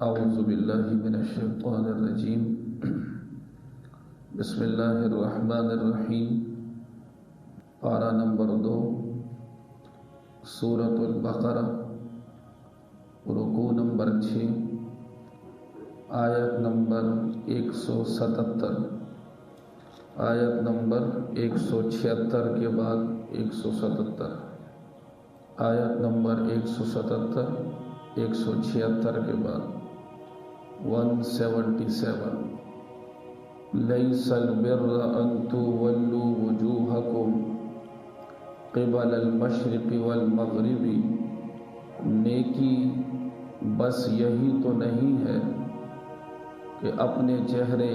اعوذ باللہ من الشیطان الرجیم بسم اللہ الرحمن الرحیم۔ پارہ نمبر 2 سورۃ البقرہ، رکوع نمبر 6، آیت نمبر 177، آیت نمبر 176 کے بعد 177، آیت نمبر 177 176 کے بعد 177۔ لیس البر ان تولوا وجوہکم قبل المشرق والمغرب، نیکی بس یہی تو نہیں ہے کہ اپنے چہرے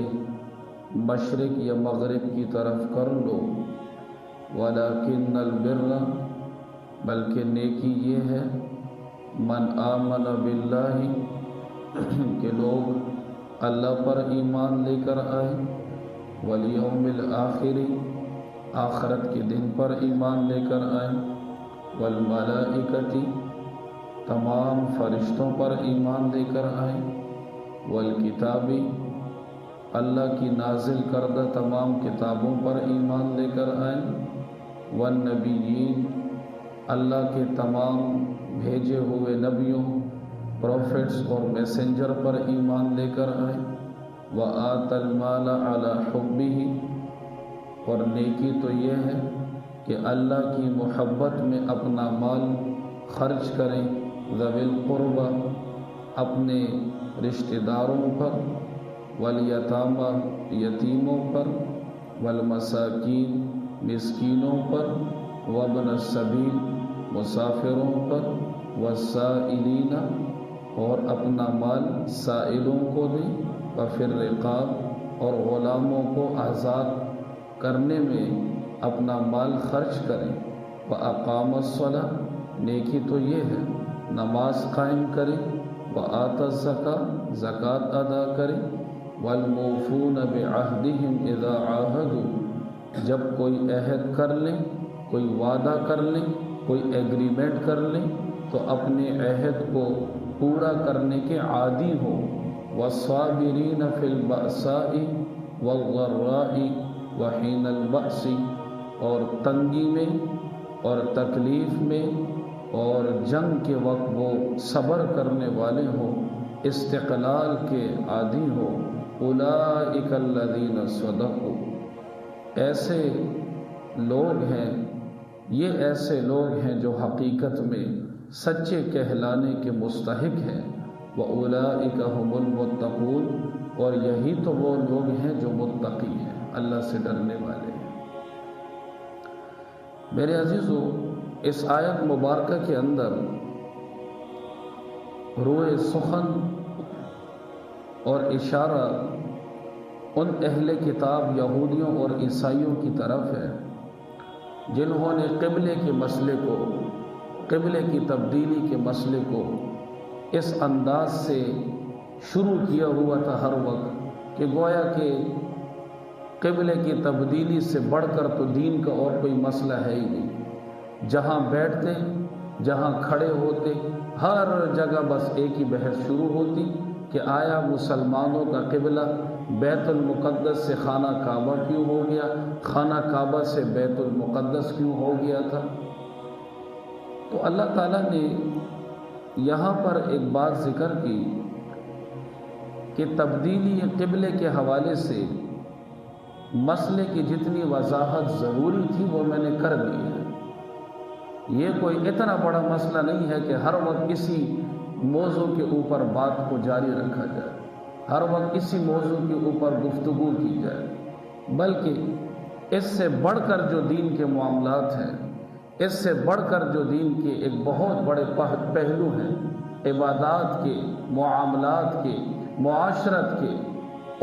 مشرق یا مغرب کی طرف کر لو، ولکن البر، بلکہ نیکی یہ ہے من آمن باللہ، کہ لوگ اللہ پر ایمان لے کر آئے، والیوم الآخر، آخرت کے دن پر ایمان لے کر آئے، والملائکۃ، تمام فرشتوں پر ایمان لے کر آئے، والکتاب، اللہ کی نازل کردہ تمام کتابوں پر ایمان لے کر آئے، والنبیین، اللہ کے تمام بھیجے ہوئے نبیوں، پروفٹس اور میسنجر پر ایمان لے کر آئے، وآت المال علی حبہ، اور نیکی تو یہ ہے کہ اللہ کی محبت میں اپنا مال خرچ کریں، ذوی القربہ، اپنے رشتہ داروں پر، والیتامى، یتیموں پر، والمساکین، مسکینوں پر، وابن السبیل، مسافروں پر، والسائلین، اور اپنا مال سائلوں کو دیں، وفی الرقاب، اور غلاموں کو آزاد کرنے میں اپنا مال خرچ کریں، وأقام الصلاۃ، نیکی تو یہ ہے نماز قائم کریں، وآت الزکاۃ، زکوٰۃ ادا کریں، والموفون بعہدہم اذا عاہدوا، جب کوئی عہد کر لیں، کوئی وعدہ کر لیں، کوئی ایگریمنٹ کر لیں تو اپنے عہد کو پورا کرنے کے عادی ہو، والصابرین فی البأساء والضراء وحین البأس، اور تنگی میں اور تکلیف میں اور جنگ کے وقت وہ صبر کرنے والے ہوں، استقلال کے عادی ہو، اولئک الذین صدقوا، ایسے لوگ ہیں، یہ ایسے لوگ ہیں جو حقیقت میں سچے کہلانے کے مستحق ہیں، وَأُولَئِكَ هُمُ الْمُتَّقُونَ، اور یہی تو وہ لوگ ہیں جو متقی ہیں، اللہ سے ڈرنے والے ہیں۔ میرے عزیزو، اس آیت مبارکہ کے اندر روئے سخن اور اشارہ ان اہل کتاب یہودیوں اور عیسائیوں کی طرف ہے جنہوں نے قبلے کے مسئلے کو، قبلے کی تبدیلی کے مسئلے کو اس انداز سے شروع کیا ہوا تھا ہر وقت کہ گویا کہ قبلے کی تبدیلی سے بڑھ کر تو دین کا اور کوئی مسئلہ ہے ہی نہیں، جہاں بیٹھتے، جہاں کھڑے ہوتے، ہر جگہ بس ایک ہی بحث شروع ہوتی کہ آیا مسلمانوں کا قبلہ بیت المقدس سے خانہ کعبہ کیوں ہو گیا، خانہ کعبہ سے بیت المقدس کیوں ہو گیا تھا۔ تو اللہ تعالیٰ نے یہاں پر ایک بات ذکر کی کہ تبدیلی قبلے کے حوالے سے مسئلے کی جتنی وضاحت ضروری تھی وہ میں نے کر دی ہے۔ یہ کوئی اتنا بڑا مسئلہ نہیں ہے کہ ہر وقت کسی موضوع کے اوپر بات کو جاری رکھا جائے، ہر وقت اسی موضوع کے اوپر گفتگو کی جائے، بلکہ اس سے بڑھ کر جو دین کے معاملات ہیں، اس سے بڑھ کر جو دین کے ایک بہت بڑے پہلو ہیں، عبادات کے، معاملات کے، معاشرت کے،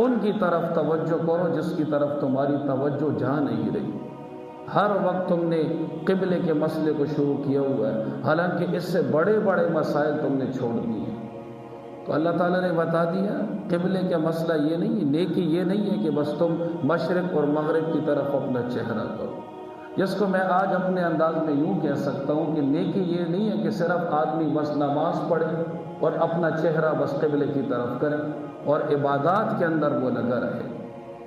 ان کی طرف توجہ کرو جس کی طرف تمہاری توجہ جا نہیں رہی۔ ہر وقت تم نے قبلے کے مسئلے کو شروع کیا ہوا ہے، حالانکہ اس سے بڑے بڑے مسائل تم نے چھوڑ دیے ہیں۔ تو اللہ تعالیٰ نے بتا دیا قبلے کا مسئلہ یہ نہیں ہے، نیکی یہ نہیں ہے کہ بس تم مشرق اور مغرب کی طرف اپنا چہرہ کرو، جس کو میں آج اپنے انداز میں یوں کہہ سکتا ہوں کہ نیکی یہ نہیں ہے کہ صرف آدمی بس نماز پڑھے اور اپنا چہرہ بس قبلے کی طرف کرے اور عبادات کے اندر وہ لگا رہے۔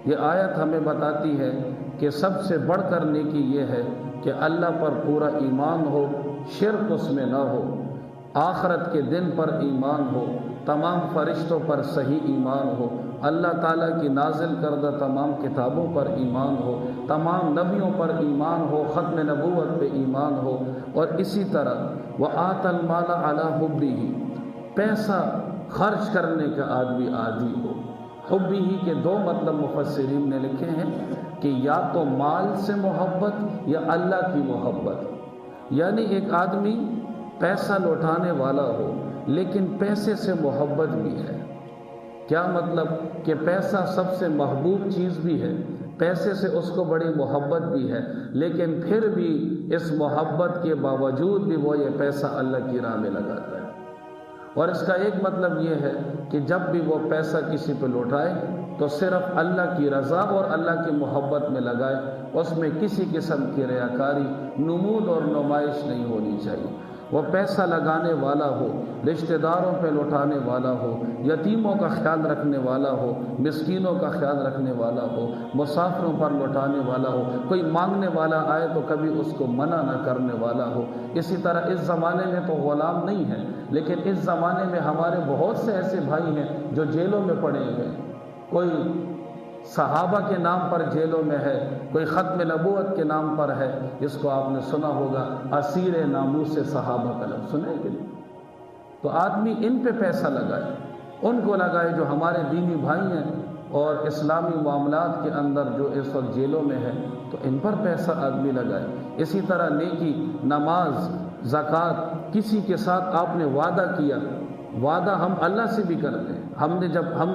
یہ آیت ہمیں بتاتی ہے کہ سب سے بڑھ کر نیکی یہ ہے کہ اللہ پر پورا ایمان ہو، شرک اس میں نہ ہو، آخرت کے دن پر ایمان ہو، تمام فرشتوں پر صحیح ایمان ہو، اللہ تعالیٰ کی نازل کردہ تمام کتابوں پر ایمان ہو، تمام نبیوں پر ایمان ہو، ختم نبوت پہ ایمان ہو، اور اسی طرح وَآتَ الْمَالَ عَلَى حُبِّهِ، پیسہ خرچ کرنے کا آدمی عادی ہو۔ حُبِّهِ کے دو مطلب مفسرین نے لکھے ہیں کہ یا تو مال سے محبت یا اللہ کی محبت، یعنی ایک آدمی پیسہ لوٹانے والا ہو لیکن پیسے سے محبت بھی ہے۔ کیا مطلب کہ پیسہ سب سے محبوب چیز بھی ہے، پیسے سے اس کو بڑی محبت بھی ہے، لیکن پھر بھی اس محبت کے باوجود بھی وہ یہ پیسہ اللہ کی راہ میں لگاتا ہے۔ اور اس کا ایک مطلب یہ ہے کہ جب بھی وہ پیسہ کسی پہ لوٹائے تو صرف اللہ کی رضا اور اللہ کی محبت میں لگائے، اس میں کسی قسم کی ریاکاری، نمود اور نمائش نہیں ہونی چاہیے۔ وہ پیسہ لگانے والا ہو، رشتہ داروں پہ لوٹانے والا ہو، یتیموں کا خیال رکھنے والا ہو، مسکینوں کا خیال رکھنے والا ہو، مسافروں پر لوٹانے والا ہو، کوئی مانگنے والا آئے تو کبھی اس کو منع نہ کرنے والا ہو۔ اسی طرح اس زمانے میں تو غلام نہیں ہے، لیکن اس زمانے میں ہمارے بہت سے ایسے بھائی ہیں جو جیلوں میں پڑے ہوئے ہیں، کوئی صحابہ کے نام پر جیلوں میں ہے، کوئی ختم نبوت کے نام پر ہے، جس کو آپ نے سنا ہوگا اسیر ناموس صحابہ کا لفظ سنے کہ نہیں؟ تو آدمی ان پہ پیسہ لگائے، ان کو لگائے جو ہمارے دینی بھائی ہیں اور اسلامی معاملات کے اندر جو اس وقت جیلوں میں ہے، تو ان پر پیسہ آدمی لگائے۔ اسی طرح نیکی، نماز، زکوٰۃ، کسی کے ساتھ آپ نے وعدہ کیا، وعدہ ہم اللہ سے بھی کرتے ہیں۔ ہم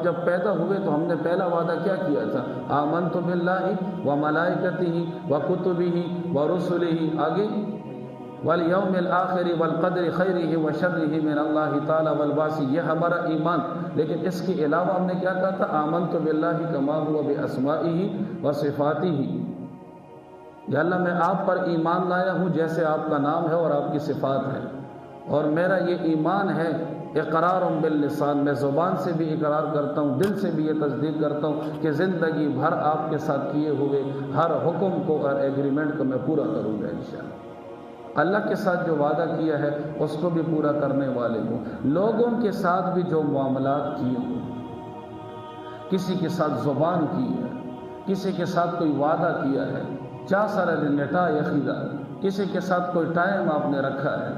جب پیدا ہوئے تو ہم نے پہلا وعدہ کیا کیا تھا؟ آمنت باللہ وملائکتہ وکتبہ ورسلہ، آگے والیوم الآخر والقدر خیرہ وشرہ من اللہ تعالی والبعث، یہ ہمارا ایمان۔ لیکن اس کے علاوہ ہم نے کیا کہا تھا؟ آمنت باللہ کما ہوا باسمائہ وصفاتہ، یا اللہ میں آپ پر ایمان لایا ہوں جیسے آپ کا نام ہے اور آپ کی صفات ہے، اور میرا یہ ایمان ہے اقرار باللسان، میں زبان سے بھی اقرار کرتا ہوں، دل سے بھی یہ تصدیق کرتا ہوں کہ زندگی بھر آپ کے ساتھ کیے ہوئے ہر حکم کو اور ایگریمنٹ کو میں پورا کروں گا انشاءاللہ۔ اللہ کے ساتھ جو وعدہ کیا ہے اس کو بھی پورا کرنے والے ہوں۔ لوگوں کے ساتھ بھی جو معاملات کیے ہوں، کسی کے ساتھ زبان کی ہے، کسی کے ساتھ کوئی وعدہ کیا ہے، چا سر نٹا یخیدہ، کسی کے ساتھ کوئی ٹائم آپ نے رکھا ہے،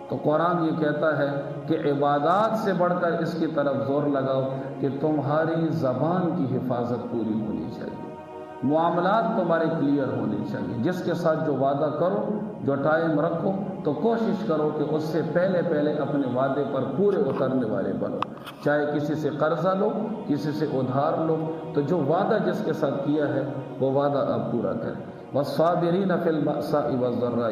تو قرآن یہ کہتا ہے کہ عبادات سے بڑھ کر اس کی طرف زور لگاؤ کہ تمہاری زبان کی حفاظت پوری ہونی چاہیے، معاملات تمہارے کلیئر ہونے چاہیے۔ جس کے ساتھ جو وعدہ کرو، جو ٹائم رکھو، تو کوشش کرو کہ اس سے پہلے اپنے وعدے پر پورے اترنے والے بنو۔ چاہے کسی سے قرضہ لو، کسی سے ادھار لو، تو جو وعدہ جس کے ساتھ کیا ہے وہ وعدہ آپ پورا کریں۔ والصابرین فی البأساء والضراء،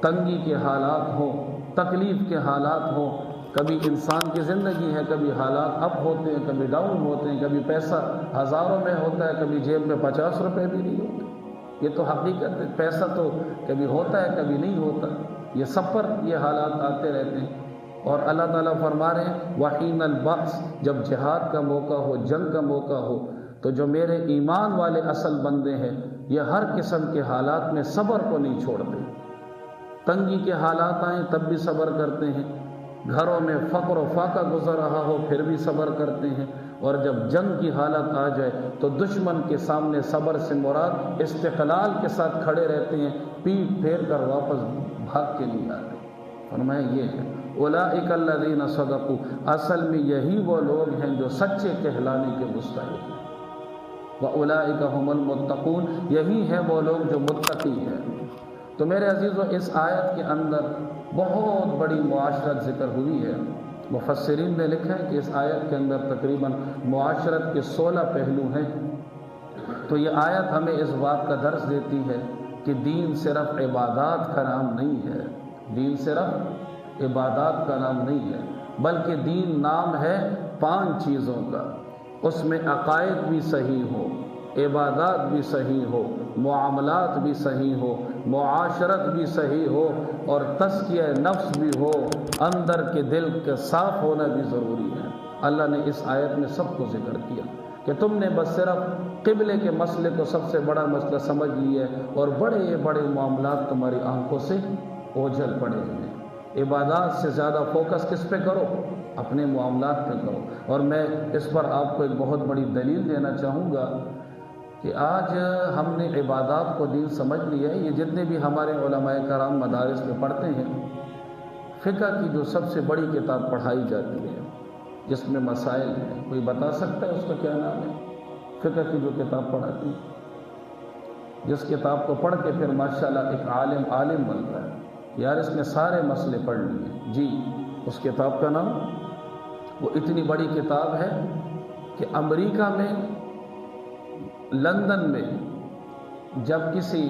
تنگی کے حالات ہوں، تکلیف کے حالات ہوں، کبھی انسان کی زندگی ہے، کبھی حالات اپ ہوتے ہیں، کبھی ڈاؤن ہوتے ہیں، کبھی پیسہ ہزاروں میں ہوتا ہے، کبھی جیب میں 50 روپے بھی نہیں ہوتے۔ یہ تو حقیقت ہے، پیسہ تو کبھی ہوتا ہے کبھی نہیں ہوتا، یہ سب پر یہ حالات آتے رہتے ہیں۔ اور اللہ تعالیٰ فرما رہے ہیں وحین البعث، جب جہاد کا موقع ہو، جنگ کا موقع ہو، تو جو میرے ایمان والے اصل بندے ہیں یہ ہر قسم کے حالات میں صبر کو نہیں چھوڑتے۔ تنگی کے حالات آئیں تب بھی صبر کرتے ہیں، گھروں میں فقر و فاقہ گزر رہا ہو پھر بھی صبر کرتے ہیں، اور جب جنگ کی حالت آ جائے تو دشمن کے سامنے صبر سے مراد استقلال کے ساتھ کھڑے رہتے ہیں، پیٹ پھیر کر واپس بھاگ کے نہیں آتے۔ فرمایا یہ ہے اولئک الذین صدقوا، اصل میں یہی وہ لوگ ہیں جو سچے کہلانے کے مستحق ہیں، واولئک هم المتقون، یہی ہیں وہ لوگ جو متقی ہیں۔ تو میرے عزیزو، اس آیت کے اندر بہت بڑی معاشرت ذکر ہوئی ہے۔ مفسرین نے لکھا ہے کہ اس آیت کے اندر تقریباً معاشرت کے 16 پہلو ہیں۔ تو یہ آیت ہمیں اس بات کا درس دیتی ہے کہ دین صرف عبادات کا نام نہیں ہے، دین صرف عبادات کا نام نہیں ہے، بلکہ دین نام ہے 5 چیزوں کا۔ اس میں عقائد بھی صحیح ہو، عبادات بھی صحیح ہو، معاملات بھی صحیح ہو، معاشرت بھی صحیح ہو، اور تزکیہ نفس بھی ہو، اندر کے دل کے صاف ہونا بھی ضروری ہے۔ اللہ نے اس آیت میں سب کو ذکر کیا کہ تم نے بس صرف قبلے کے مسئلے کو سب سے بڑا مسئلہ سمجھ لیا ہے، اور بڑے بڑے معاملات تمہاری آنکھوں سے اوجھل پڑے ہوئے ہیں۔ عبادات سے زیادہ فوکس کس پہ کرو؟ اپنے معاملات پہ کرو۔ اور میں اس پر آپ کو ایک بہت بڑی دلیل دینا چاہوں گا کہ آج ہم نے عبادات کو دین سمجھ لیا ہے۔ یہ جتنے بھی ہمارے علماء کرام مدارس میں پڑھتے ہیں، فقہ کی جو سب سے بڑی کتاب پڑھائی جاتی ہے جس میں مسائل ہیں، کوئی بتا سکتا ہے اس کا کیا نام ہے؟ فقہ کی جو کتاب پڑھاتی ہے، جس کتاب کو پڑھ کے پھر ماشاءاللہ ایک عالم بنتا ہے، یار اس نے سارے مسئلے پڑھ لیے جی، اس کتاب کا نام، وہ اتنی بڑی کتاب ہے کہ امریکہ میں، لندن میں جب کسی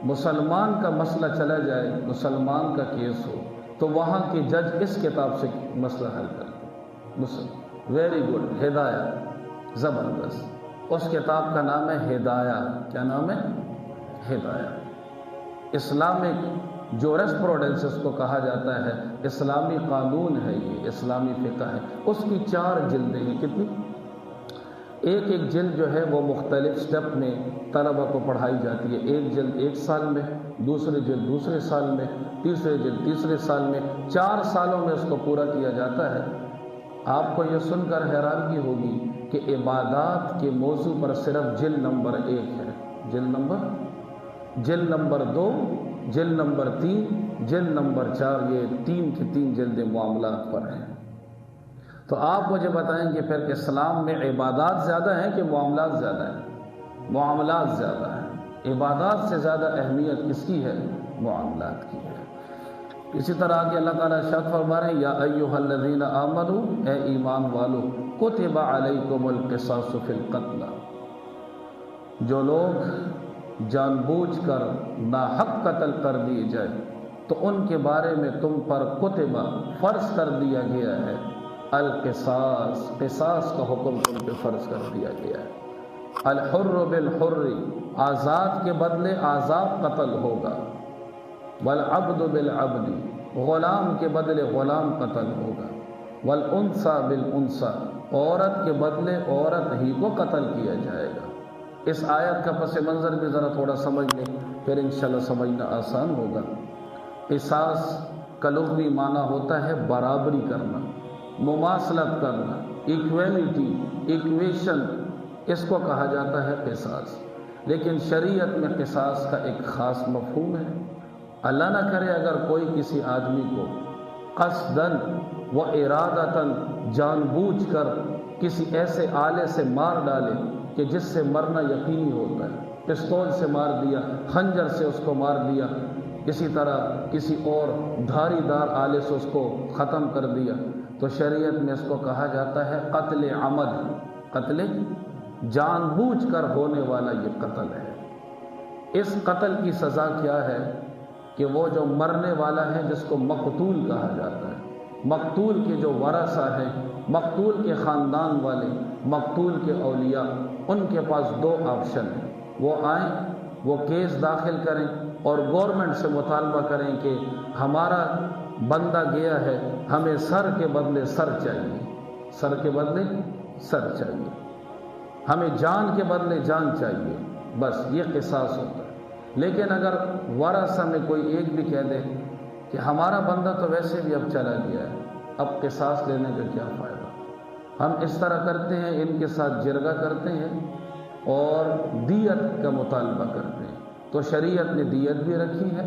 مسلمان کا مسئلہ چلا جائے، مسلمان کا کیس ہو، تو وہاں کے جج اس کتاب سے مسئلہ حل کرتے ہیں۔ ویری گڈ، ہدایہ، زبردست۔ اس کتاب کا نام ہے ہدایہ۔ کیا نام ہے؟ ہدایہ۔ اسلامک جورسپروڈنس کو کہا جاتا ہے، اسلامی قانون ہے، یہ اسلامی فقہ ہے۔ اس کی 4 جلدیں ہیں۔ کتنی؟ ایک جلد جو ہے وہ مختلف سٹیپ میں طلبہ کو پڑھائی جاتی ہے۔ ایک جلد 1 سال میں، دوسری جلد دوسرے سال میں، تیسری جلد تیسرے سال میں، 4 سالوں میں اس کو پورا کیا جاتا ہے۔ آپ کو یہ سن کر حیرانگی ہوگی کہ عبادات کے موضوع پر صرف جلد نمبر 1 ہے، جلد نمبر 2، جلد نمبر 3، جلد نمبر 4، یہ 3 کی 3 جلدیں معاملات پر ہیں۔ تو آپ مجھے بتائیں کہ پھر اسلام میں عبادات زیادہ ہیں کہ معاملات زیادہ ہیں؟ معاملات زیادہ ہیں۔ عبادات سے زیادہ اہمیت کس کی ہے؟ معاملات کی ہے۔ اسی طرح آگے اللہ تعالیٰ ارشاد فرما رہے ہیں، یا ایھا الذین آمنوا، اے ایمان والو، کتب علیکم القصاص فی القتل، جو لوگ جان بوجھ کر ناحق قتل کر دیے جائے تو ان کے بارے میں تم پر کتبہ فرض کر دیا گیا ہے، القصاص، قصاص کا حکم تم پہ فرض کر دیا گیا ہے۔ الحر بالحر، آزاد کے بدلے آزاد قتل ہوگا، والعبد بالعبد، غلام کے بدلے غلام قتل ہوگا، والانثى بالانثى، عورت کے بدلے عورت ہی کو قتل کیا جائے گا۔ اس آیت کا پس منظر بھی ذرا تھوڑا سمجھ لیں، پھر انشاءاللہ سمجھنا آسان ہوگا۔ قصاص کا لغوی معنی ہوتا ہے برابری کرنا، مماثلت کرنا، ایکویلٹی، ایکویشن، اس کو کہا جاتا ہے قصاص۔ لیکن شریعت میں قصاص کا ایک خاص مفہوم ہے۔ اللہ نہ کرے اگر کوئی کسی آدمی کو قصداً و ارادتاً، جان بوجھ کر کسی ایسے آلے سے مار ڈالے کہ جس سے مرنا یقینی ہوتا ہے، پستول سے مار دیا، خنجر سے اس کو مار دیا، اسی طرح کسی اور دھاری دار آلے سے اس کو ختم کر دیا، تو شریعت میں اس کو کہا جاتا ہے قتل عمد، قتل جان بوجھ کر ہونے والا یہ قتل ہے۔ اس قتل کی سزا کیا ہے کہ وہ جو مرنے والا ہے جس کو مقتول کہا جاتا ہے، مقتول کے جو ورثہ ہیں، مقتول کے خاندان والے، مقتول کے اولیاء، ان کے پاس 2 آپشن ہیں۔ وہ آئیں، وہ کیس داخل کریں اور گورنمنٹ سے مطالبہ کریں کہ ہمارا بندہ گیا ہے، ہمیں سر کے بدلے سر چاہیے، سر کے بدلے سر چاہیے، ہمیں جان کے بدلے جان چاہیے، بس یہ قصاص ہوتا ہے۔ لیکن اگر ورثہ میں کوئی ایک بھی کہہ دے کہ ہمارا بندہ تو ویسے بھی اب چلا گیا ہے، اب قصاص لینے کا کیا فائدہ، ہم اس طرح کرتے ہیں، ان کے ساتھ جرگہ کرتے ہیں اور دیت کا مطالبہ کرتے ہیں، تو شریعت نے دیت بھی رکھی ہے۔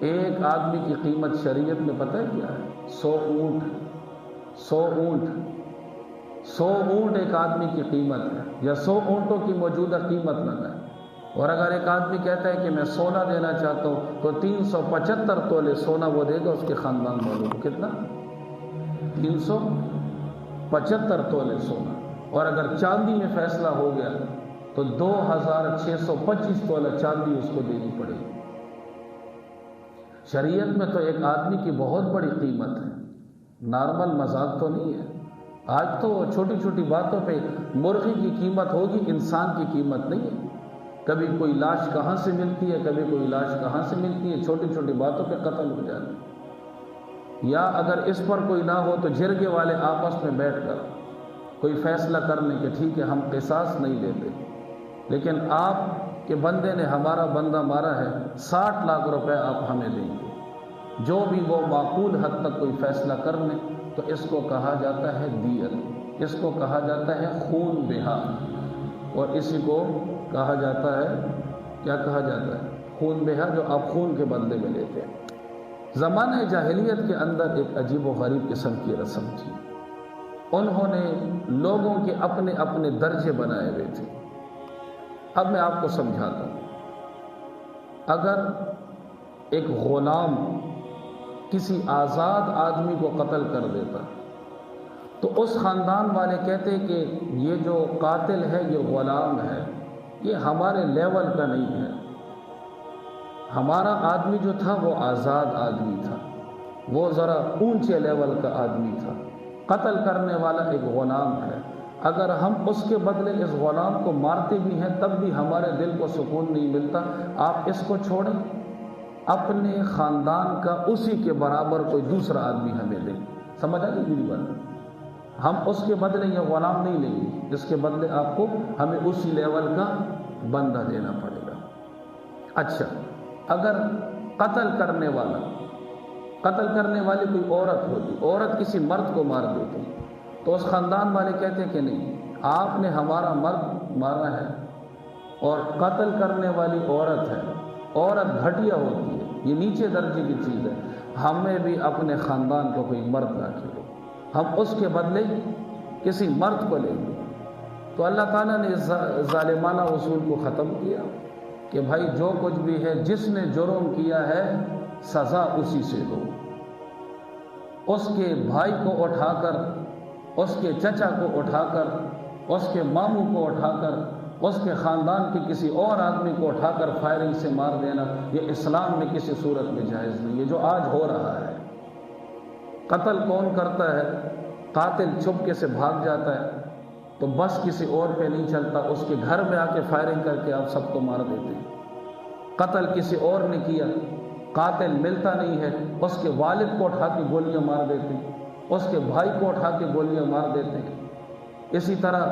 ایک آدمی کی قیمت شریعت میں پتہ ہے کیا ہے؟ 100 اونٹ، 100 اونٹ ایک آدمی کی قیمت ہے، یا 100 اونٹوں کی موجودہ قیمت نہ ہے۔ اور اگر ایک آدمی کہتا ہے کہ میں سونا دینا چاہتا ہوں تو 375 تولے سونا وہ دے گا اس کے خاندان والوں کو۔ کتنا؟ 375 تولے سونا۔ اور اگر چاندی میں فیصلہ ہو گیا تو 2625 تولہ چاندی اس کو دینی پڑے گی۔ شریعت میں تو ایک آدمی کی بہت بڑی قیمت ہے، نارمل مذاق تو نہیں ہے۔ آج تو چھوٹی چھوٹی باتوں پہ مرغی کی قیمت ہوگی، انسان کی قیمت نہیں ہے۔ کبھی کوئی لاش کہاں سے ملتی ہے، کبھی کوئی لاش کہاں سے ملتی ہے، چھوٹی چھوٹی باتوں پہ قتل ہو جاتے ہیں۔ یا اگر اس پر کوئی نہ ہو تو جرگے والے آپس میں بیٹھ کر کوئی فیصلہ کر لیں کہ ٹھیک ہے ہم قصاص نہیں لیتے، لیکن آپ کے بندے نے ہمارا بندہ مارا ہے، 60 لاکھ روپے آپ ہمیں دیں گے۔ جو بھی وہ معقول حد تک کوئی فیصلہ کر لیں تو اس کو کہا جاتا ہے دیت، اس کو کہا جاتا ہے خون بہا، اور اسی کو کہا جاتا ہے، کیا کہا جاتا ہے؟ خون بہا، جو آپ خون کے بدلے میں لیتے ہیں۔ زمانہ جاہلیت کے اندر ایک عجیب و غریب قسم کی رسم تھی۔ انہوں نے لوگوں کے اپنے اپنے درجے بنائے ہوئے تھے۔ اب میں آپ کو سمجھاتا ہوں۔ اگر ایک غلام کسی آزاد آدمی کو قتل کر دیتا تو اس خاندان والے کہتے کہ یہ جو قاتل ہے یہ غلام ہے، یہ ہمارے لیول کا نہیں ہے، ہمارا آدمی جو تھا وہ آزاد آدمی تھا، وہ ذرا اونچے لیول کا آدمی تھا، قتل کرنے والا ایک غلام ہے، اگر ہم اس کے بدلے اس غلام کو مارتے بھی ہیں تب بھی ہمارے دل کو سکون نہیں ملتا، آپ اس کو چھوڑیں، اپنے خاندان کا اسی کے برابر کوئی دوسرا آدمی ہمیں دیں۔ سمجھ آ گئی میری بات؟ ہم اس کے بدلے یہ غلام نہیں لیں گے، اس کے بدلے آپ کو ہمیں اسی لیول کا بندہ دینا پڑے گا۔ اچھا، اگر قتل کرنے والی کوئی عورت ہوتی، عورت کسی مرد کو مار دیتی تو اس خاندان والے کہتے کہ نہیں، آپ نے ہمارا مرد مارا ہے اور قتل کرنے والی عورت ہے، عورت گھٹیا ہوتی ہے، یہ نیچے درجے کی چیز ہے، ہمیں بھی اپنے خاندان کو کوئی مرد داخل ہو، ہم اس کے بدلے کسی مرد کو لیں گے۔ تو اللہ تعالیٰ نے ظالمانہ اصول کو ختم کیا کہ بھائی جو کچھ بھی ہے، جس نے جرم کیا ہے سزا اسی سے دو۔ اس کے بھائی کو اٹھا کر، اس کے چچا کو اٹھا کر، اس کے ماموں کو اٹھا کر، اس کے خاندان کے کسی اور آدمی کو اٹھا کر فائرنگ سے مار دینا، یہ اسلام میں کسی صورت میں جائز نہیں ہے۔ جو آج ہو رہا ہے، قتل کون کرتا ہے؟ قاتل چھپکے سے بھاگ جاتا ہے تو بس کسی اور پہ نہیں چلتا، اس کے گھر میں آ کے فائرنگ کر کے آپ سب کو مار دیتے ہیں۔ قتل کسی اور نے کیا، قاتل ملتا نہیں ہے، اس کے والد کو اٹھا کے گولیاں مار دیتے ہیں، اس کے بھائی کو اٹھا کے گولیاں مار دیتے ہیں۔ اسی طرح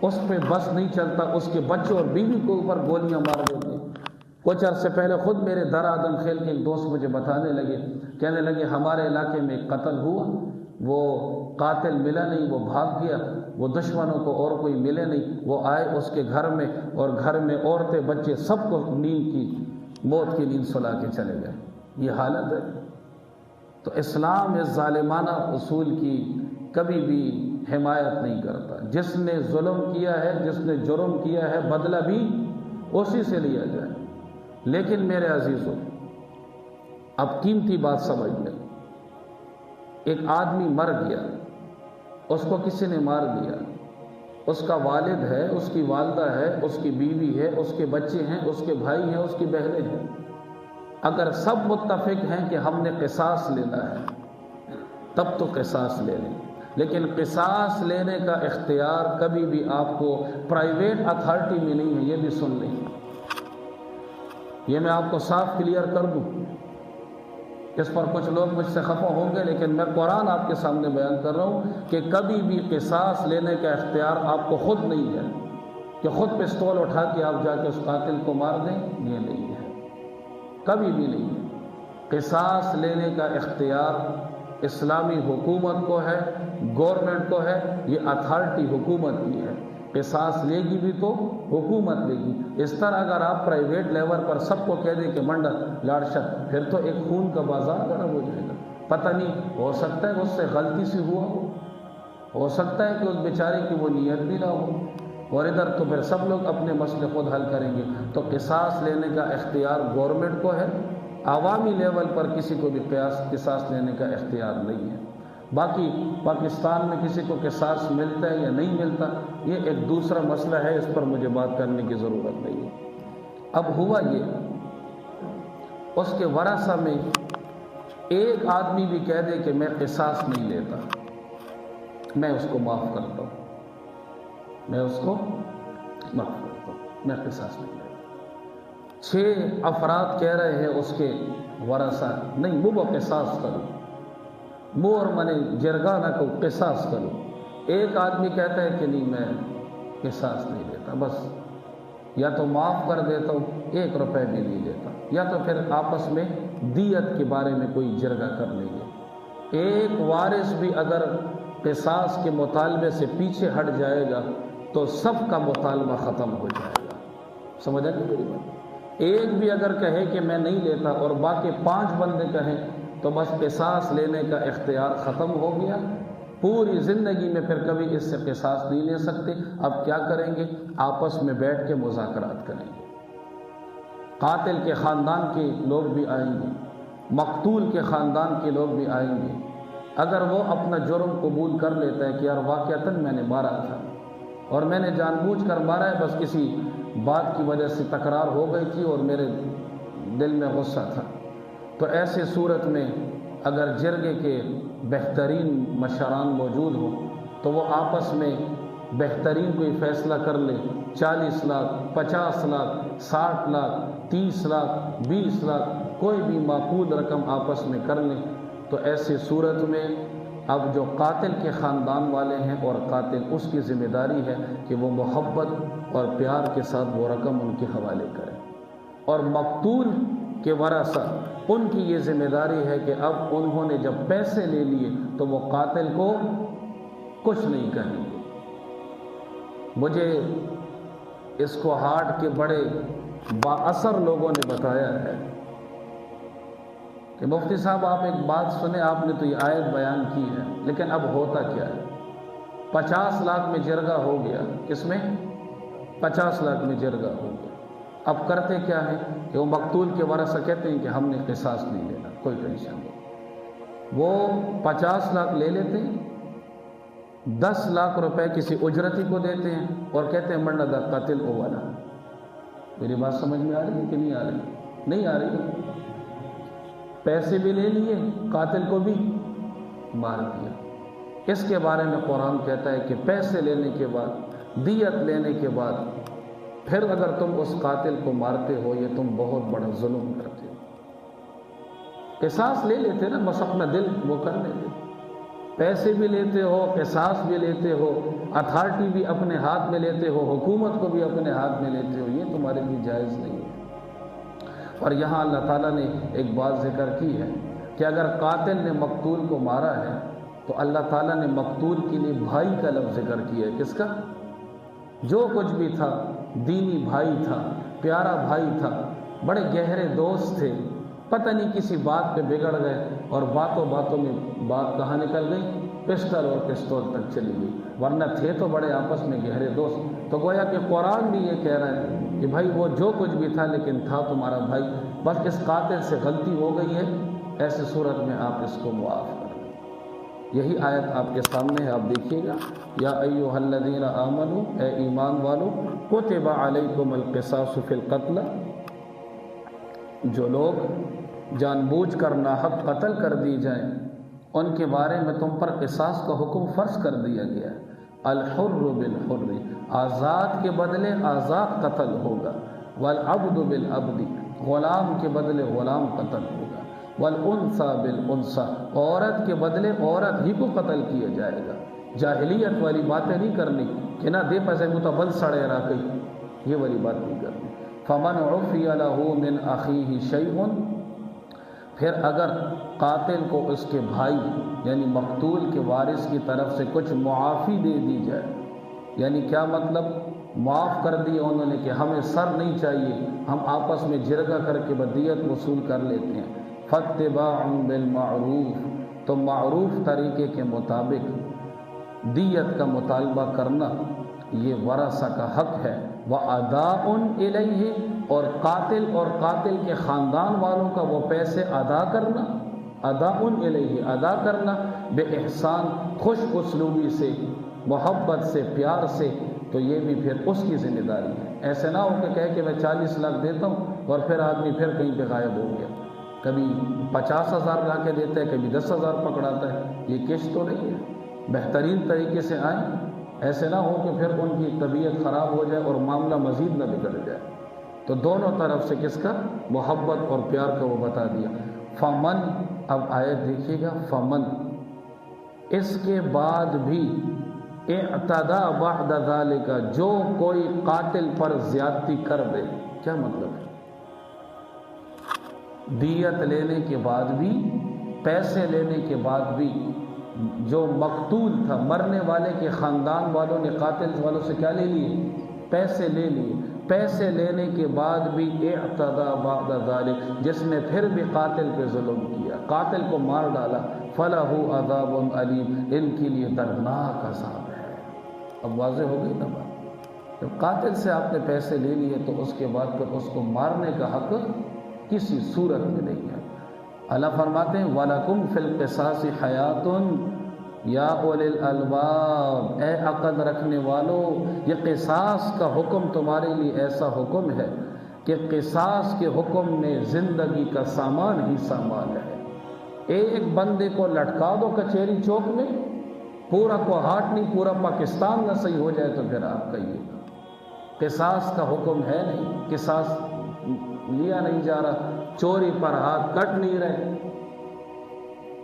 اس پہ بس نہیں چلتا، اس کے بچوں اور بیوی کے اوپر گولیاں مار دیتے ہیں۔ کچھ عرصے پہلے خود میرے در آدم خیل کے ایک دوست مجھے بتانے لگے، کہنے لگے ہمارے علاقے میں ایک قتل ہوا، وہ قاتل ملا نہیں، وہ بھاگ گیا، وہ دشمنوں کو اور کوئی ملے نہیں، وہ آئے اس کے گھر میں اور گھر میں عورتیں بچے سب کو نیند کی موت کی نیند سلا کے چلے گئے۔ یہ حالت ہے۔ تو اسلام اس ظالمانہ اصول کی کبھی بھی حمایت نہیں کرتا۔ جس نے ظلم کیا ہے، جس نے جرم کیا ہے، بدلہ بھی اسی سے لیا جائے۔ لیکن میرے عزیزوں، اب قیمتی بات سمجھ لیں، ایک آدمی مر گیا، اس کو کسی نے مار دیا، اس کا والد ہے، اس کی والدہ ہے، اس کی بیوی ہے، اس کے بچے ہیں، اس کے بھائی ہیں، اس کی بہنیں ہیں۔ اگر سب متفق ہیں کہ ہم نے قصاص لینا ہے تب تو قصاص لے لیں، لیکن قصاص لینے کا اختیار کبھی بھی آپ کو پرائیویٹ اتھارٹی میں نہیں ہے، یہ بھی سن لیں۔ یہ میں آپ کو صاف کلیئر کر دوں، اس پر کچھ لوگ مجھ سے خفا ہوں گے، لیکن میں قرآن آپ کے سامنے بیان کر رہا ہوں کہ کبھی بھی قصاص لینے کا اختیار آپ کو خود نہیں ہے کہ خود پستول اٹھا کے آپ جا کے اس قاتل کو مار دیں، یہ نہیں ہے، کبھی بھی نہیں ہے۔ قصاص لینے کا اختیار اسلامی حکومت کو ہے، گورنمنٹ کو ہے، یہ اتھارٹی حکومت کی ہے۔ قصاص لے گی بھی تو حکومت لے گی۔ اس طرح اگر آپ پرائیویٹ لیول پر سب کو کہہ دیں کہ منڈا لاڑشت، پھر تو ایک خون کا بازار گرم ہو جائے گا۔ پتہ نہیں، ہو سکتا ہے اس سے غلطی سے ہوا ہو سکتا ہے کہ اس بیچارے کی وہ نیت بھی نہ ہو، اور ادھر تو پھر سب لوگ اپنے مسئلے خود حل کریں گے۔ تو قصاص لینے کا اختیار گورنمنٹ کو ہے، عوامی لیول پر کسی کو بھی قصاص لینے کا اختیار نہیں ہے۔ باقی پاکستان میں کسی کو قصاص ملتا ہے یا نہیں ملتا، یہ ایک دوسرا مسئلہ ہے، اس پر مجھے بات کرنے کی ضرورت نہیں ہے۔ اب ہوا یہ، اس کے ورثہ میں ایک آدمی بھی کہہ دے کہ میں قصاص نہیں لیتا، میں اس کو معاف کرتا ہوں، میں اس کو معاف کرتا ہوں، میں قصاص نہیں لیتا۔ 6 افراد کہہ رہے ہیں اس کے ورثہ، نہیں وہ قصاص کرو، مو اور منے جرگا نہ کو قصاص کرو۔ ایک آدمی کہتا ہے کہ نہیں میں قصاص نہیں لیتا، بس یا تو معاف کر دیتا ہوں، 1 روپے بھی نہیں لیتا، یا تو پھر آپس میں دیت کے بارے میں کوئی جرگہ کر لیں گے۔ ایک وارث بھی اگر قصاص کے مطالبے سے پیچھے ہٹ جائے گا تو سب کا مطالبہ ختم ہو جائے گا۔ سمجھا نہیں میری بات؟ ایک بھی اگر کہے کہ میں نہیں لیتا اور باقی 5 بندے کہیں تو بس قصاص لینے کا اختیار ختم ہو گیا، پوری زندگی میں پھر کبھی اس سے قصاص نہیں لے سکتے۔ اب کیا کریں گے؟ آپس میں بیٹھ کے مذاکرات کریں گے۔ قاتل کے خاندان کے لوگ بھی آئیں گے، مقتول کے خاندان کے لوگ بھی آئیں گے۔ اگر وہ اپنا جرم قبول کر لیتا ہے کہ یار واقعتاً میں نے مارا تھا اور میں نے جان بوجھ کر مارا ہے، بس کسی بات کی وجہ سے تکرار ہو گئی تھی اور میرے دل میں غصہ تھا، تو ایسے صورت میں اگر جرگے کے بہترین مشران موجود ہوں تو وہ آپس میں بہترین کوئی فیصلہ کر لے، 40 لاکھ، 50 لاکھ، 60 لاکھ، 30 لاکھ، 20 لاکھ، کوئی بھی معقول رقم آپس میں کر لیں۔ تو ایسی صورت میں اب جو قاتل کے خاندان والے ہیں اور قاتل، اس کی ذمہ داری ہے کہ وہ محبت اور پیار کے ساتھ وہ رقم ان کے حوالے کریں، اور مقتول کے ورثہ ان کی یہ ذمہ داری ہے کہ اب انہوں نے جب پیسے لے لیے تو وہ قاتل کو کچھ نہیں کہیں گے۔ مجھے اس کو ہارٹ کے بڑے با اثر لوگوں نے بتایا ہے کہ مفتی صاحب آپ ایک بات سنیں، آپ نے تو یہ آیت بیان کی ہے، لیکن اب ہوتا کیا ہے؟ 50 لاکھ میں جرگہ ہو گیا، کس میں؟ 50 لاکھ میں جرگہ ہو گیا۔ اب کرتے کیا ہے کہ وہ مقتول کے ورثہ کہتے ہیں کہ ہم نے قصاص نہیں لینا، کوئی ٹینشن نہیں۔ وہ 50 لاکھ لے لیتے ہیں، 10 لاکھ روپے کسی اجرتی کو دیتے ہیں اور کہتے ہیں مرنا دا قاتل او والا۔ میری بات سمجھ میں آ رہی ہے کہ نہیں آ رہی؟ نہیں آ رہی۔ پیسے بھی لے لیے، قاتل کو بھی مار دیا۔ اس کے بارے میں قرآن کہتا ہے کہ پیسے لینے کے بعد، دیت لینے کے بعد پھر اگر تم اس قاتل کو مارتے ہو، یہ تم بہت بڑا ظلم کرتے ہو۔ قصاص لے لیتے نا، بس اپنا دل وہ کر لیتے، پیسے بھی لیتے ہو، قصاص بھی لیتے ہو، اتھارٹی بھی اپنے ہاتھ میں لیتے ہو، حکومت کو بھی اپنے ہاتھ میں لیتے ہو، یہ تمہارے لیے جائز نہیں ہے۔ اور یہاں اللہ تعالیٰ نے ایک بات ذکر کی ہے کہ اگر قاتل نے مقتول کو مارا ہے تو اللہ تعالیٰ نے مقتول کے لیے بھائی کا لفظ ذکر کیا ہے۔ کس کا؟ جو کچھ بھی تھا، دینی بھائی تھا، پیارا بھائی تھا، بڑے گہرے دوست تھے، پتہ نہیں کسی بات پہ بگڑ گئے اور باتوں باتوں میں بات کہاں نکل گئی؟ پسٹل اور پستول تک چلی گئی، ورنہ تھے تو بڑے آپس میں گہرے دوست۔ تو گویا کہ قرآن بھی یہ کہہ رہا ہے کہ بھائی وہ جو کچھ بھی تھا لیکن تھا تمہارا بھائی، بس اس قاتل سے غلطی ہو گئی ہے، ایسی صورت میں آپ اس کو معاف کر دیں۔ یہی آیت آپ کے سامنے ہے، آپ دیکھیے گا۔ یا ایھا الذین آمنوا، اے ایمان والو، کتب علیکم القصاص فی القتل، جو لوگ جان بوجھ کر ناحق قتل کر دی جائیں ان کے بارے میں تم پر قصاص کا حکم فرض کر دیا گیا ہے۔ الحر بالحر، آزاد کے بدلے آزاد قتل ہوگا، والعبد بالعبد، غلام کے بدلے غلام قتل ہوگا، والانثى بالانثى، عورت کے بدلے عورت ہی کو قتل کیا جائے گا۔ جاہلیت والی باتیں نہیں کرنی کہ نہ دے پسے متبل سڑے راکئی، یہ والی بات نہیں کرنی۔ فمن عفی لہ من اخیہ شیء، پھر اگر قاتل کو اس کے بھائی یعنی مقتول کے وارث کی طرف سے کچھ معافی دے دی جائے، یعنی کیا مطلب؟ معاف کر دیا انہوں نے کہ ہمیں سر نہیں چاہیے، ہم آپس میں جرگہ کر کے بدیت وصول کر لیتے ہیں۔ فاتباع بالمعروف، تو معروف طریقے کے مطابق دیت کا مطالبہ کرنا یہ ورثہ کا حق ہے۔ وَأَدَاءٌ إِلَيْهِ، اور قاتل کے خاندان والوں کا وہ پیسے ادا کرنا، اَدَاءٌ إِلَيْهِ، ادا کرنا بے احسان، خوش اسلوبی سے، محبت سے، پیار سے، تو یہ بھی پھر اس کی ذمہ داری ہے۔ ایسے نہ ہو کہ کہے کہ میں 40 لاکھ دیتا ہوں اور پھر آدمی پھر کہیں پہ غائب ہو گیا، کبھی 50,000 لا کے دیتا ہے، کبھی 10,000 پکڑاتا ہے، یہ کیس تو نہیں ہے۔ بہترین طریقے سے آئیں، ایسے نہ ہو کہ پھر ان کی طبیعت خراب ہو جائے اور معاملہ مزید نہ بگڑ جائے۔ تو دونوں طرف سے کس کا؟ محبت اور پیار کا وہ بتا دیا۔ فمن، اب آیت دیکھیے گا، فمن، اس کے بعد بھی، اعتدى بعد ذلك، جو کوئی قاتل پر زیادتی کر دے۔ کیا مطلب ہے؟ دیت لینے کے بعد بھی، پیسے لینے کے بعد بھی، جو مقتول تھا، مرنے والے کے خاندان والوں نے قاتل والوں سے کیا لے لیے؟ پیسے لے لیے۔ پیسے لینے کے بعد بھی اعتدى بعد ذلك، جس نے پھر بھی قاتل پہ ظلم کیا، قاتل کو مار ڈالا، فَلَهُ عَذَابٌ أَلِيمٌ، ان کے لیے دردناک عذاب ہے۔ اب واضح ہو گئی نا بات؟ جب قاتل سے آپ نے پیسے لے لیے تو اس کے بعد پھر اس کو مارنے کا حق کسی صورت میں نہیں ہے۔ اللہ فرماتے ہیں وَلَكُمْ فِي الْقِصَاصِ حَيَاتٌ یا اولی الالباب، اے عقل رکھنے والو، یہ قصاص کا حکم تمہارے لیے ایسا حکم ہے کہ قصاص کے حکم میں زندگی کا سامان ہی سامان ہے۔ ایک بندے کو لٹکا دو کچہری چوک میں، پورا کوہاٹ نہیں، پورا پاکستان نہ صحیح ہو جائے تو پھر آپ کہیے قصاص کا حکم ہے نہیں، قصاص لیا نہیں جا رہا، چوری پر ہاتھ کٹ نہیں رہے،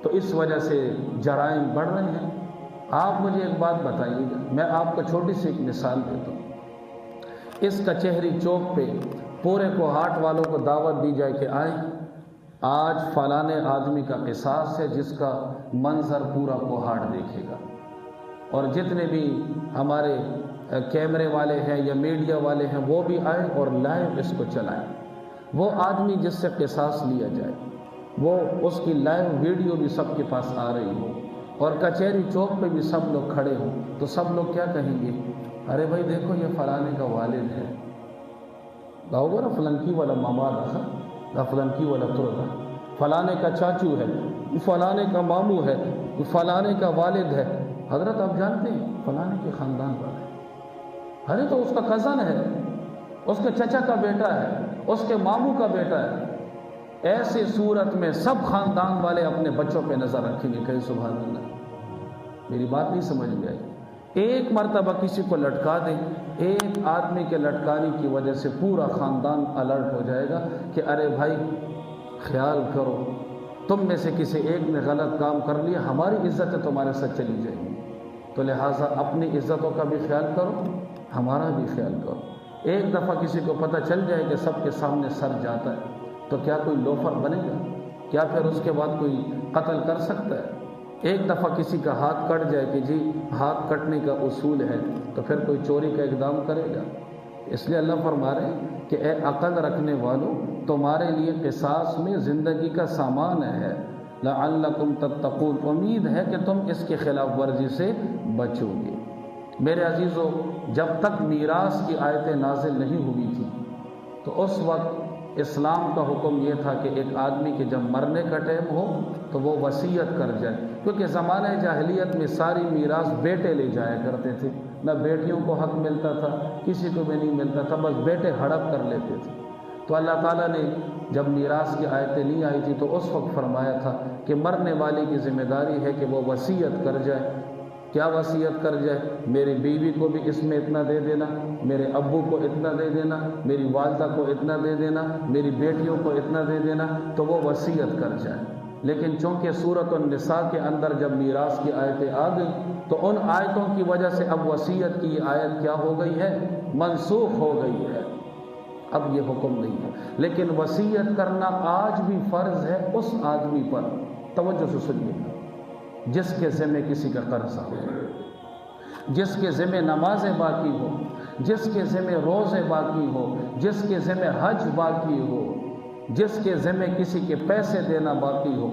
تو اس وجہ سے جرائم بڑھ رہے ہیں۔ آپ مجھے ایک بات بتائیے گا، میں آپ کو چھوٹی سی ایک مثال دیتا ہوں۔ اس کچہری چوک پہ پورے کوہاٹ والوں کو دعوت دی جائے کہ آئیں، آج فلانے آدمی کا قصاص ہے جس کا منظر پورا کوہاٹ دیکھے گا، اور جتنے بھی ہمارے کیمرے والے ہیں یا میڈیا والے ہیں وہ بھی آئیں اور لائیو اس کو چلائیں۔ وہ آدمی جس سے قصاص لیا جائے، وہ اس کی لائیو ویڈیو بھی سب کے پاس آ رہی ہو، اور کچہری چوک پہ بھی سب لوگ کھڑے ہوں، تو سب لوگ کیا کہیں گے؟ ارے بھائی دیکھو یہ فلانے کا والد ہے، گاؤ فلنکی والا ماما رکھا، فلنکی والا ترگا، فلانے کا چاچو ہے، فلانے کا ماموں ہے، فلانے کا والد ہے۔ حضرت آپ جانتے ہیں فلانے کے خاندان پر ہے، ارے تو اس کا کزن ہے، اس کے چچا کا بیٹا ہے، اس کے ماموں کا بیٹا ہے۔ ایسی صورت میں سب خاندان والے اپنے بچوں پہ نظر رکھیں گے، کہیں سبحان اللہ۔ میری بات نہیں سمجھ میں آئی؟ ایک مرتبہ کسی کو لٹکا دیں، ایک آدمی کے لٹکانے کی وجہ سے پورا خاندان الرٹ ہو جائے گا کہ ارے بھائی خیال کرو، تم میں سے کسی ایک نے غلط کام کر لیا، ہماری عزتیں تمہارے ساتھ چلی جائیں گی، تو لہٰذا اپنی عزتوں کا بھی خیال کرو، ہمارا بھی خیال کرو۔ ایک دفعہ کسی کو پتہ چل جائے کہ سب کے سامنے سر جاتا ہے تو کیا کوئی لوفر بنے گا؟ کیا پھر اس کے بعد کوئی قتل کر سکتا ہے؟ ایک دفعہ کسی کا ہاتھ کٹ جائے کہ جی ہاتھ کٹنے کا اصول ہے، تو پھر کوئی چوری کا اقدام کرے گا؟ اس لیے اللہ فرما رہے ہیں کہ اے عقل رکھنے والوں، تمہارے لیے قصاص میں زندگی کا سامان ہے، لعلکم تتقون، امید ہے کہ تم اس کے خلاف ورزی سے بچو گے۔ میرے عزیزو، جب تک میراث کی آیتیں نازل نہیں ہوئی تھی تو اس وقت اسلام کا حکم یہ تھا کہ ایک آدمی کے جب مرنے کا ٹائم ہو تو وہ وصیت کر جائے، کیونکہ زمانہ جاہلیت میں ساری میراث بیٹے لے جایا کرتے تھے، نہ بیٹیوں کو حق ملتا تھا، کسی کو بھی نہیں ملتا تھا، بس بیٹے ہڑپ کر لیتے تھے۔ تو اللہ تعالیٰ نے جب میراث کی آیتیں نہیں آئی تھی تو اس وقت فرمایا تھا کہ مرنے والے کی ذمہ داری ہے کہ وہ وصیت کر جائے۔ کیا وصیت کر جائے؟ میری بیوی کو بھی اس میں اتنا دے دینا، میرے ابو کو اتنا دے دینا، میری والدہ کو اتنا دے دینا، میری بیٹیوں کو اتنا دے دینا، تو وہ وصیت کر جائے۔ لیکن چونکہ سورۃ النساء کے اندر جب میراث کی آیتیں آ گئیں تو ان آیتوں کی وجہ سے اب وصیت کی آیت کیا ہو گئی ہے؟ منسوخ ہو گئی ہے، اب یہ حکم نہیں ہے۔ لیکن وصیت کرنا آج بھی فرض ہے اس آدمی پر، توجہ سے سنیے، جس کے ذمہ کسی کا قرضہ ہو، جس کے ذمہ نمازیں باقی ہو، جس کے ذمہ روزے باقی ہو، جس کے ذمہ حج باقی ہو، جس کے ذمہ کسی کے پیسے دینا باقی ہو۔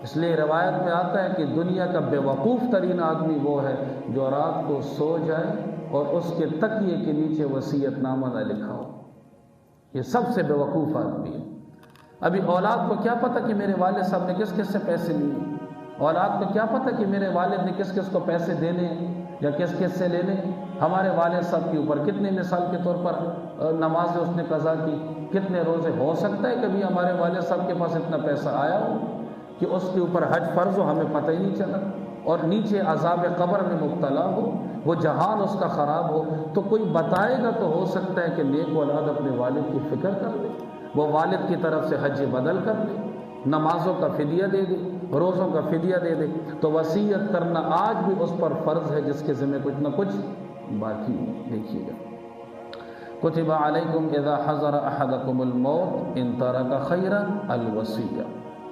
اس لیے روایت میں آتا ہے کہ دنیا کا بے وقوف ترین آدمی وہ ہے جو رات کو سو جائے اور اس کے تکیے کے نیچے وصیت نامہ نہ لکھا ہو، یہ سب سے بے وقوف آدمی ہے۔ ابھی اولاد کو کیا پتہ کہ میرے والد صاحب نے کس کس سے پیسے لیے، اولاد کو کیا پتہ کہ میرے والد نے کس کس کو پیسے دینے ہیں یا کس کس سے لینے۔ ہمارے والد صاحب کے اوپر کتنے مثال کے طور پر نمازیں اس نے قضا کی، کتنے روزے، ہو سکتا ہے کبھی ہمارے والد صاحب کے پاس اتنا پیسہ آیا ہو کہ اس کے اوپر حج فرض ہو، ہمیں پتہ ہی نہیں چلا، اور نیچے عذاب قبر میں مبتلا ہو، وہ جہان اس کا خراب ہو، تو کوئی بتائے گا تو ہو سکتا ہے کہ نیک اولاد اپنے والد کی فکر کر لے، وہ والد کی طرف سے حج بدل کر لے، نمازوں کا فدیہ دے دے، روزوں کا فدیہ دے دے۔ تو وصیت کرنا آج بھی اس پر فرض ہے جس کے ذمہ کچھ نہ کچھ باقی ہے۔ دیکھیے گا، کتب علیکم اذا حضر احدکم الموت ان ترک خیرا الوصیہ،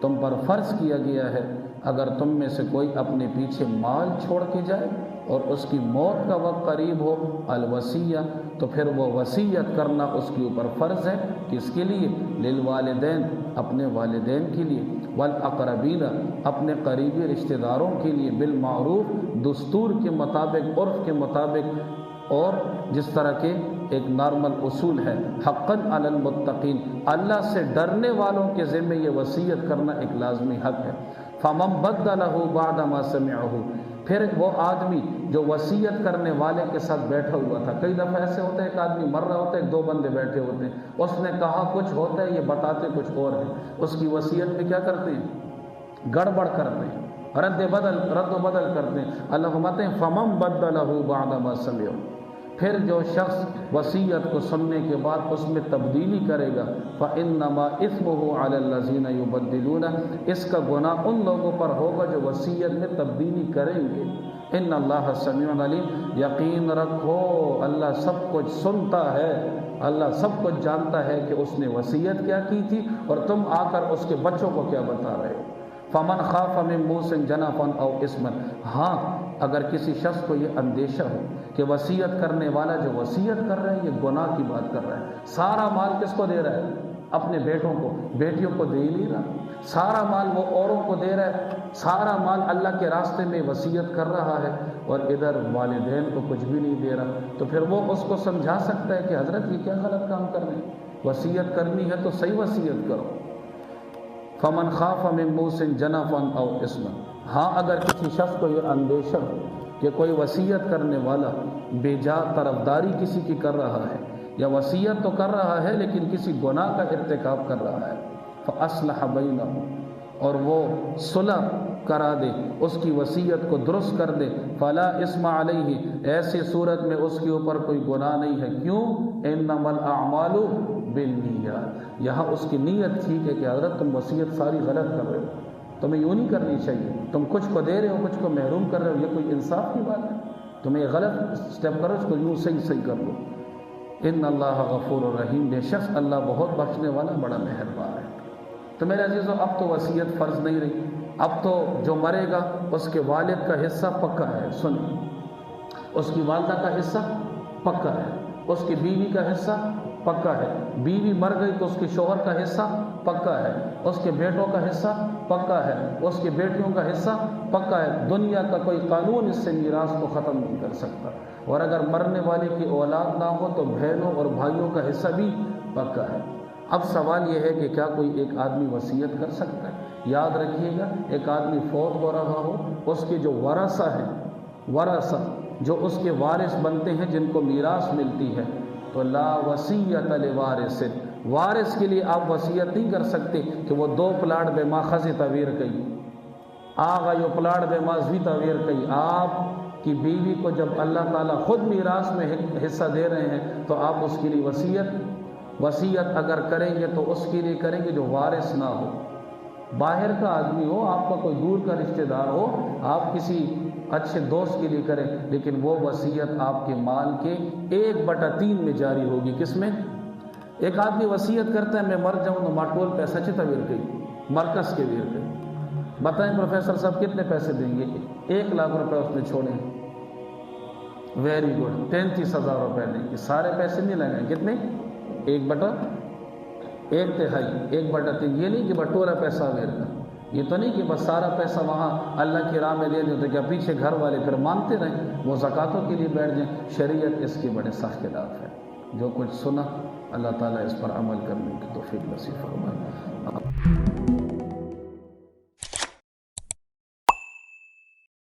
تم پر فرض کیا گیا ہے اگر تم میں سے کوئی اپنے پیچھے مال چھوڑ کے جائے اور اس کی موت کا وقت قریب ہو، الوصیہ، تو پھر وہ وصیت کرنا اس کے اوپر فرض ہے۔ کس کے لیے؟ للوالدین، اپنے والدین کے لیے، والاقربین، اپنے قریبی رشتہ داروں کے لیے، بالمعروف، دستور کے مطابق، عرف کے مطابق، اور جس طرح کے ایک نارمل اصول ہے، حقاً علی المتقین، اللہ سے ڈرنے والوں کے ذمہ یہ وصیت کرنا ایک لازمی حق ہے۔ فمن بدلہ بعد ما سمعہ، پھر وہ آدمی جو وصیت کرنے والے کے ساتھ بیٹھا ہوا تھا، کئی دفعہ ایسے ہوتا ہے ایک آدمی مر رہا ہوتا ہے، ایک دو بندے بیٹھے ہوتے ہیں، اس نے کہا کچھ ہوتا ہے، یہ بتاتے کچھ اور ہے، اس کی وصیت میں کیا کرتے ہیں؟ گڑبڑ کرتے ہیں، رد و بدل کرتے ہیں۔ اللہ فرماتے ہیں فمن بدلہ بعد ما سمعہ، پھر جو شخص وصیت کو سننے کے بعد اس میں تبدیلی کرے گا، فإنما إثمه على الذين يبدلون، اس کا گناہ ان لوگوں پر ہوگا جو وصیت میں تبدیلی کریں گے۔ ان اللہ سمیع علیم، یقین رکھو اللہ سب کچھ سنتا ہے، اللہ سب کچھ جانتا ہے کہ اس نے وصیت کیا کی تھی اور تم آ کر اس کے بچوں کو کیا بتا رہے ہو۔ فمن خاف من موص جنفا او اثما، ہاں اگر کسی شخص کو یہ اندیشہ ہو کہ وصیت کرنے والا جو وصیت کر رہا ہے یہ گناہ کی بات کر رہا ہے، سارا مال کس کو دے رہا ہے؟ اپنے بیٹوں کو، بیٹیوں کو دے ہی نہیں رہا، سارا مال وہ اوروں کو دے رہا ہے، سارا مال اللہ کے راستے میں وصیت کر رہا ہے، اور ادھر والدین کو کچھ بھی نہیں دے رہا، تو پھر وہ اس کو سمجھا سکتا ہے کہ حضرت یہ کیا غلط کام کر رہے ہیں، وصیت کرنی ہے تو صحیح وصیت کرو۔ فمن خاف من موص جنفا او اثما، ہاں اگر کسی شخص کو یہ اندیشہ ہو کہ کوئی وصیت کرنے والا بے جا طرفداری کسی کی کر رہا ہے، یا وصیت تو کر رہا ہے لیکن کسی گناہ کا ارتکاب کر رہا ہے، فاصلح بینہم، اور وہ صلح کرا دے، اس کی وصیت کو درست کر دے، فلا اثم علیہ، ایسی صورت میں اس کے اوپر کوئی گناہ نہیں ہے۔ کیوں؟ انما الاعمال بالنیات، یہاں اس کی نیت ٹھیک ہے کہ حضرت تم وصیت ساری غلط کر رہے ہو، تمہیں یوں نہیں کرنی چاہیے، تم کچھ کو دے رہے ہو کچھ کو محروم کر رہے ہو، یہ کوئی انصاف کی بات ہے؟ تمہیں یہ غلط سٹیپ کرو، اس کو یوں صحیح کر لو۔ ان اللہ غفور الرحیم، بے شک اللہ بہت بخشنے والا بڑا مہربان ہے۔ تو میرے عزیزو، اب تو وصیت فرض نہیں رہی، اب تو جو مرے گا اس کے والد کا حصہ پکا ہے، سنیں، اس کی والدہ کا حصہ پکا ہے، اس کی بیوی کا حصہ پکا ہے، بیوی مر گئی تو اس کے شوہر کا حصہ پکا ہے، اس کے بیٹوں کا حصہ پکا ہے، اس کی بیٹیوں کا حصہ پکا ہے، دنیا کا کوئی قانون اس سے میراث کو ختم نہیں کر سکتا، اور اگر مرنے والے کی اولاد نہ ہو تو بہنوں اور بھائیوں کا حصہ بھی پکا ہے۔ اب سوال یہ ہے کہ کیا کوئی ایک آدمی وصیت کر سکتا ہے؟ یاد رکھیے گا، ایک آدمی فوت ہو رہا ہو، اس کے جو ورثہ ہیں، ورثہ جو اس کے وارث بنتے ہیں جن کو میراث ملتی ہے، تو لا وصیت لوارث، وارث کے لیے آپ وصیت نہیں کر سکتے کہ وہ 2 پلاٹ بے ماخذ تویر کئی، آگا یہ پلاٹ بے ماخذ تویر کئی۔ آپ کی بیوی کو جب اللہ تعالیٰ خود میراث میں حصہ دے رہے ہیں تو آپ اس کے لیے وصیت اگر کریں گے تو اس کے لیے کریں گے جو وارث نہ ہو، باہر کا آدمی ہو، آپ کا کوئی دور کا رشتہ دار ہو، آپ کسی اچھے دوست کے لیے کریں، لیکن وہ وصیت آپ کے مال کے 1/3 میں جاری ہوگی۔ کس میں؟ ایک آدمی وصیت کرتا ہے میں مر جاؤں تو ماٹول پیسہ چتا ویر گئی، مرکز کے ویر گئی، بتائیں پروفیسر صاحب کتنے پیسے دیں گے؟ 1 لاکھ روپے اس نے چھوڑے، ویری گڈ، 33,000 روپے دیں گے، سارے پیسے نہیں لگائیں، کتنے؟ 1/3، 1/3، یہ نہیں کہ بٹورا پیسہ ویر کا، یہ تو نہیں کہ بس سارا پیسہ وہاں اللہ کی راہ میں دے دیں تو کیا پیچھے گھر والے پھر مانتے رہیں، وہ زکاتوں کے لیے بیٹھ جائیں۔ شریعت اس کے بڑے سخت خلاف ہے۔ جو کچھ سنا اللہ تعالیٰ اس پر عمل کرنے کی توفیق نصیب فرمائے۔